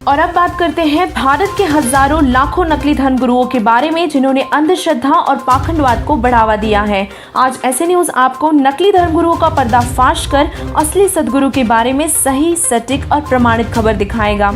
और अब बात करते हैं भारत के हजारों लाखों नकली धर्मगुरुओं के बारे में जिन्होंने अंधश्रद्धा और पाखंडवाद को बढ़ावा दिया है। आज ऐसे न्यूज आपको नकली धर्मगुरुओं का पर्दाफाश कर असली सदगुरु के बारे में सही, सटीक और प्रमाणित खबर दिखाएगा।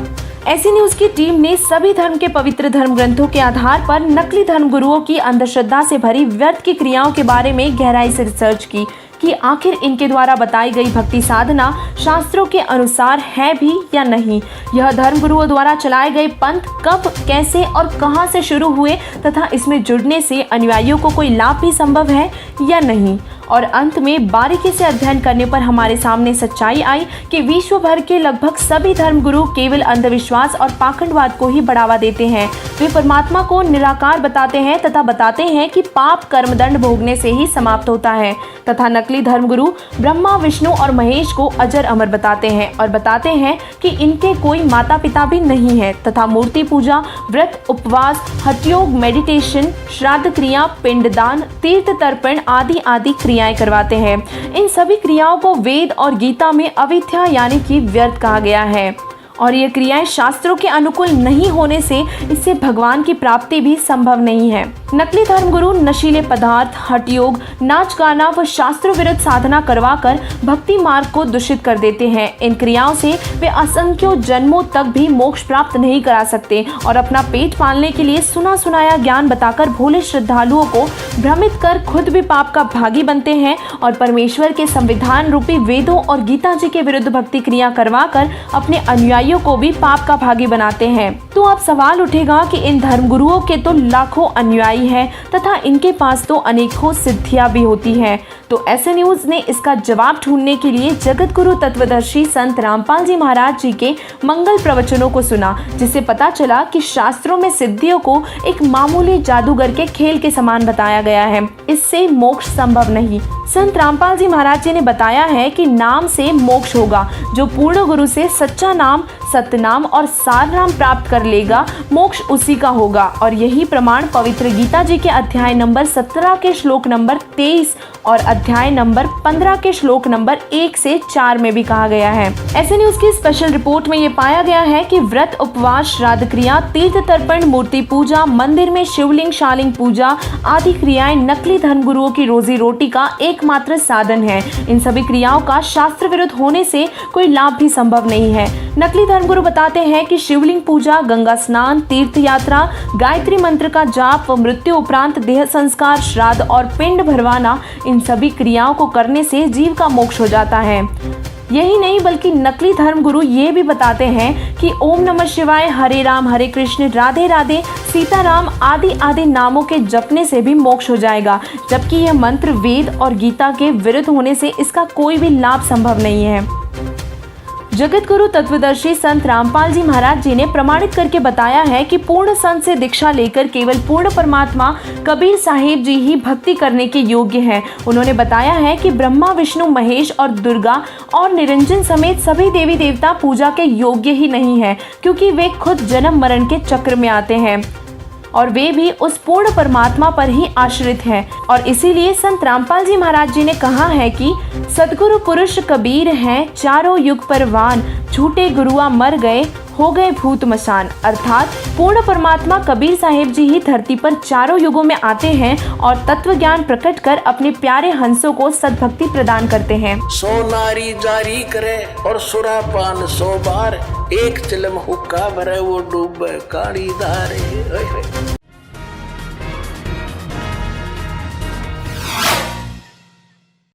ऐसी न्यूज की टीम ने सभी धर्म के पवित्र धर्म ग्रंथों के आधार पर नकली धर्मगुरुओं की अंधश्रद्धा से भरी व्यर्थ की क्रियाओं के बारे में गहराई से रिसर्च की कि आखिर इनके द्वारा बताई गई भक्ति साधना शास्त्रों के अनुसार है भी या नहीं। यह धर्मगुरुओं द्वारा चलाए गए पंथ कब, कैसे और कहां से शुरू हुए तथा इसमें जुड़ने से अनुयायियों को कोई लाभ भी संभव है या नहीं। और अंत में बारीकी से अध्ययन करने पर हमारे सामने सच्चाई आई कि विश्व भर के लगभग सभी धर्मगुरु केवल अंधविश्वास और पाखंडवाद को ही बढ़ावा देते हैं। वे परमात्मा को निराकार बताते हैं तथा बताते हैं कि पाप कर्मदंड भोगने से ही समाप्त होता है तथा नकली धर्मगुरु ब्रह्मा, विष्णु और महेश को अजर अमर बताते हैं और बताते हैं कि इनके कोई माता पिता भी नहीं है तथा मूर्ति पूजा, व्रत, उपवास, हठयोग, मेडिटेशन, श्राद्ध क्रिया, पिंडदान, तीर्थ तर्पण आदि आदि क्रियाएं करवाते हैं। इन सभी क्रियाओं को वेद और गीता में अविद्या यानी कि व्यर्थ कहा गया है और ये क्रियाएं शास्त्रों के अनुकूल नहीं होने से इससे भगवान की प्राप्ति भी संभव नहीं है। नकली धर्मगुरु नशीले पदार्थ, हठयोग, नाच गाना व शास्त्र विरुद्ध साधना करवाकर भक्ति मार्ग को दूषित कर देते हैं। इन क्रियाओं से वे असंख्यों जन्मों तक भी मोक्ष प्राप्त नहीं करा सकते और अपना पेट पालने के लिए सुना सुनाया ज्ञान बताकर भोले श्रद्धालुओं को भ्रमित कर खुद भी पाप का भागी बनते हैं और परमेश्वर के संविधान रूपी वेदों और गीता जी के विरुद्ध भक्ति क्रिया करवाकर अपने अनुयायियों को भी पाप का भागी बनाते हैं। तो अब सवाल उठेगा कि इन धर्मगुरुओं के तो लाखों अनुयायी हैं तथा इनके पास तो अनेकों सिद्धियां भी होती हैं। तो ऐसे न्यूज ने इसका जवाब ढूंढने के लिए जगत गुरु तत्वदर्शी संत रामपाल जी महाराज जी के मंगल प्रवचनों को सुना, जिससे पता चला कि शास्त्रों में सिद्धियों को एक मामूली जादूगर के खेल के समान बताया गया है। इससे मोक्ष संभव नहीं। संत रामपाल जी महाराज जी ने बताया है कि नाम से मोक्ष होगा। जो पूर्ण गुरु से सच्चा नाम, सतनाम और सार नाम प्राप्त कर लेगा, मोक्ष उसी का होगा। और यही प्रमाण पवित्र गीता जी के अध्याय नंबर 17 के श्लोक नंबर 23 और अध्याय नंबर 15 के श्लोक नंबर 1 से 4 में भी कहा गया है। ऐसे न्यूज की स्पेशल रिपोर्ट में ये पाया गया है कि व्रत, उपवास, श्राद्ध क्रिया, तीर्थ तर्पण, मूर्ति पूजा, मंदिर में शिवलिंग, शालिंग पूजा आदि क्रियाएं नकली धर्मगुरुओं की रोजी रोटी का एकमात्र साधन है। इन सभी क्रियाओं का शास्त्र विरुद्ध होने से कोई लाभ भी संभव नहीं है। नकली धर्मगुरु बताते हैं कि शिवलिंग पूजा, गंगा स्नान, तीर्थ यात्रा, गायत्री मंत्र का जाप व मृत्यु उपरांत देह संस्कार, श्राद्ध और पिंड भरवाना, इन सभी क्रियाओं को करने से जीव का मोक्ष हो जाता है। यही नहीं बल्कि नकली धर्मगुरु ये भी बताते हैं कि ओम नमः शिवाय, हरे राम, हरे कृष्ण, राधे राधे, सीताराम आदि आदि नामों के जपने से भी मोक्ष हो जाएगा, जबकि यह मंत्र वेद और गीता के विरुद्ध होने से इसका कोई भी लाभ संभव नहीं है। जगत गुरु तत्वदर्शी संत रामपाल जी महाराज जी ने प्रमाणित करके बताया है कि पूर्ण संत से दीक्षा लेकर केवल पूर्ण परमात्मा कबीर साहिब जी ही भक्ति करने के योग्य हैं। उन्होंने बताया है कि ब्रह्मा, विष्णु, महेश और दुर्गा और निरंजन समेत सभी देवी देवता पूजा के योग्य ही नहीं है, क्योंकि वे खुद जन्म मरण के चक्र में आते हैं और वे भी उस पूर्ण परमात्मा पर ही आश्रित हैं। और इसीलिए संत रामपाल जी महाराज जी ने कहा है कि सदगुरु पुरुष कबीर हैं चारों युग परवान, झूठे गुरुआ मर गए, हो गए भूत मसान। अर्थात पूर्ण परमात्मा कबीर साहिब जी ही धरती पर चारों युगों में आते हैं और तत्व ज्ञान प्रकट कर अपने प्यारे हंसों को सद्भक्ति प्रदान करते हैं। 100 नारी जारी करे और सुरापान 100 बार, एक चिलम हुक्का भरे वो डूबे काड़ी धारे।